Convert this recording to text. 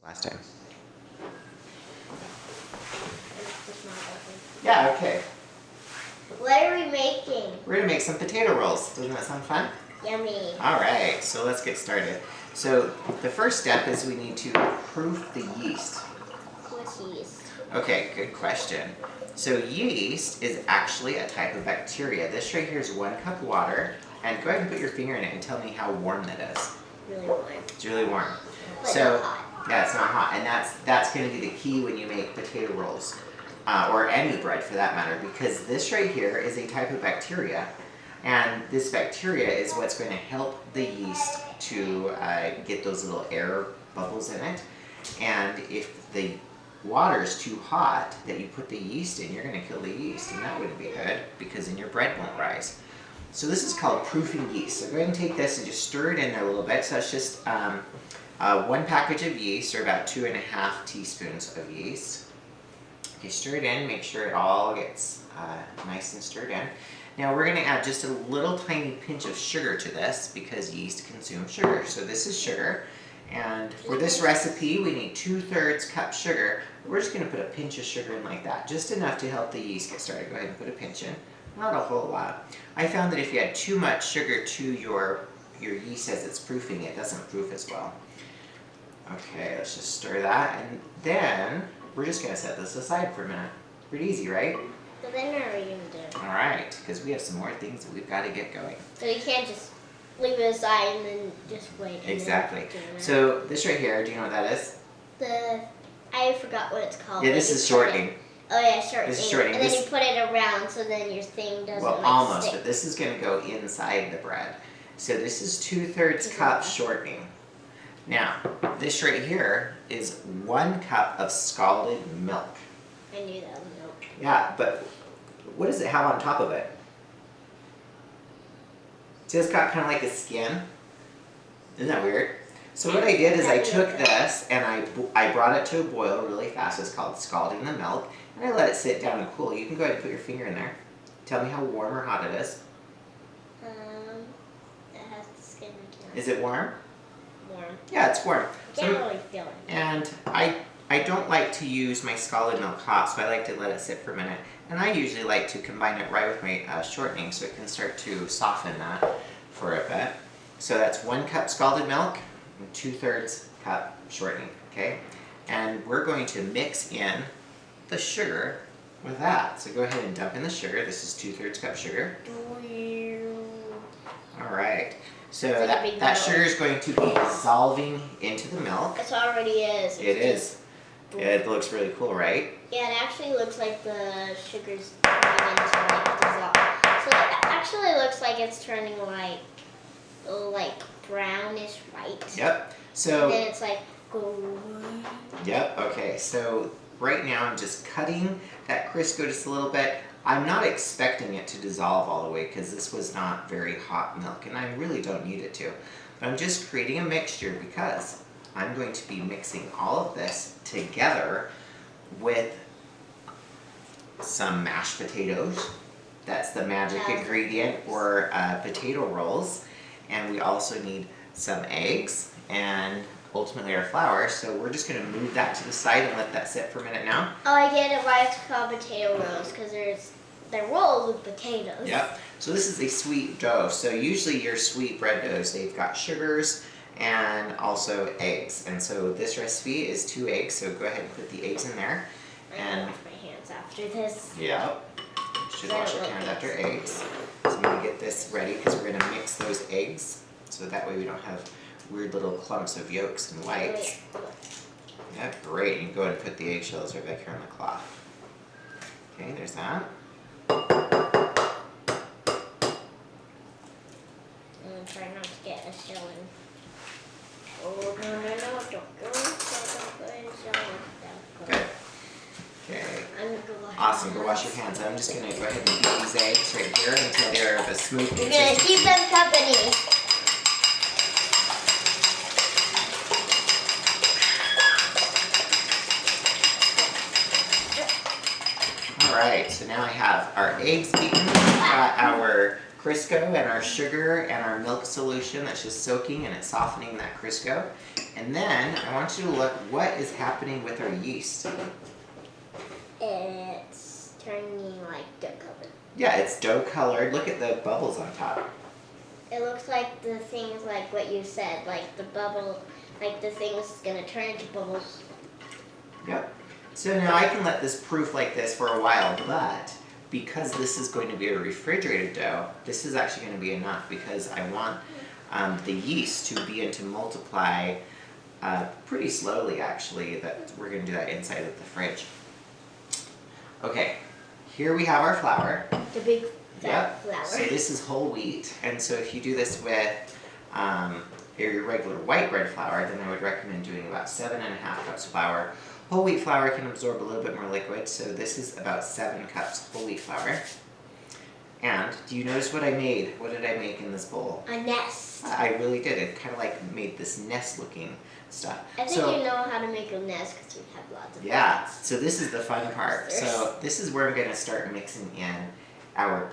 last time. Yeah, okay. What are we making? We're gonna make some potato rolls. Doesn't that sound fun? Yummy. All right, so let's get started. So the first step is we need to proof the yeast. What's yeast? Okay, good question. So yeast is actually a type of bacteria. This right here is 1 cup water. And go ahead and put your finger in it and tell me how warm that is. Really warm. It's really warm. But So, not hot. yeah, it's not hot. And that's going to be the key when you make potato rolls. Or any bread for that matter. Because this right here is a type of bacteria. And this bacteria is what's going to help the yeast to get those little air bubbles in it. And if the water is too hot that you put the yeast in, you're going to kill the yeast. And that wouldn't be good because then your bread won't rise. So this is called proofing yeast. So go ahead and take this and just stir it in there a little bit. So that's just 1 package of yeast, or about 2.5 teaspoons of yeast. Okay, stir it in, make sure it all gets nice and stirred in. Now we're going to add just a little tiny pinch of sugar to this because yeast consumes sugar. So this is sugar. And for this recipe, we need 2/3 cup sugar. We're just going to put a pinch of sugar in like that, just enough to help the yeast get started. Go ahead and put a pinch in. Not a whole lot. I found that if you add too much sugar to your yeast as it's proofing, it doesn't proof as well. Okay, let's just stir that, and then we're just going to set this aside for a minute. Pretty easy, right? So then what are we going to do? Alright, because we have some more things that we've got to get going. So you can't just leave it aside and then just wait. Exactly. So this right here, do you know what that is? I forgot what it's called. Yeah, this is shortening. Oh yeah, shortening. This is shortening. And then you put it around so then your thing doesn't almost, stick. but this is going to go inside the bread. So this is 2/3 cup shortening. Now, this right here is 1 cup of scalded milk. I knew that was milk. Yeah, but what does it have on top of it? See, it's got kind of like a skin. Isn't that weird? So what I did is I took this and I brought it to a boil really fast. It's called scalding the milk. And I let it sit down and cool. You can go ahead and put your finger in there. Tell me how warm or hot it is. It has the skin again. Is it warm? Warm. Yeah, it's warm. I can't really feel it. And I don't like to use my scalded milk hot, so I like to let it sit for a minute. And I usually like to combine it right with my shortening so it can start to soften that for a bit. So that's 1 cup scalded milk and 2/3 cup shortening, okay? And we're going to mix in the sugar with that. So go ahead and dump in the sugar. This is 2/3 cup sugar. All right. So that sugar is going to be dissolving into the milk. It already is. It is. It looks really cool, right? Yeah, it actually looks like the sugar's turning into like dissolve. So it actually looks like it's turning like brownish white. Yep. So. And then it's like gold. Yep. Okay. So right now I'm just cutting that Crisco just a little bit. I'm not expecting it to dissolve all the way because this was not very hot milk and I really don't need it to. But I'm just creating a mixture because I'm going to be mixing all of this together with some mashed potatoes. That's the magic ingredient for potato rolls. And we also need some eggs and ultimately our flour. So we're just going to move that to the side and let that sit for a minute now. Oh, I get it why it's called potato rolls, because they're rolls with potatoes. Yep. So this is a sweet dough. So usually your sweet bread doughs, they've got sugars and also eggs. And so this recipe is 2 eggs. So go ahead and put the eggs in there. I'm gonna wash my hands after this. Yep. You should wash your hands after eggs. So I'm going to get this ready because we're going to mix those eggs. So that way we don't have weird little clumps of yolks and whites. Yeah, great. You can go ahead and put the eggshells right back here on the cloth. Okay, there's that. Try not to get a shell in. Oh, no, don't go. Don't put a shell in. Good. Okay. I'm gonna go wash Awesome, go wash your hands. I'm just going to go ahead and beat these eggs right here until they're of a smooth You're consistency. gonna keep them company. Alright, so now I have our eggs beaten, we've got our Crisco and our sugar and our milk solution that's just soaking and it's softening that Crisco. And then I want you to look what is happening with our yeast. It's turning like dough color. Yeah, it's dough colored. Look at the bubbles on top. It looks like the things like what you said, like the bubble, like the thing is gonna turn into bubbles. Yep. So now I can let this proof like this for a while, but because this is going to be a refrigerated dough, this is actually going to be enough because I want the yeast to begin to multiply pretty slowly actually. That we're going to do that inside of the fridge. Okay, here we have our flour. The big fat Yep. flour. So this is whole wheat, and so if you do this with your regular white bread flour, then I would recommend doing about 7.5 cups of flour. Whole wheat flour can absorb a little bit more liquid, so this is about 7 cups whole wheat flour. And do you notice what I made? What did I make in this bowl? A nest. I really did. It kind of like made this nest-looking stuff. I think you know how to make a nest because you have lots of Yeah. plants. So this is the fun part. So this is where I'm going to start mixing in our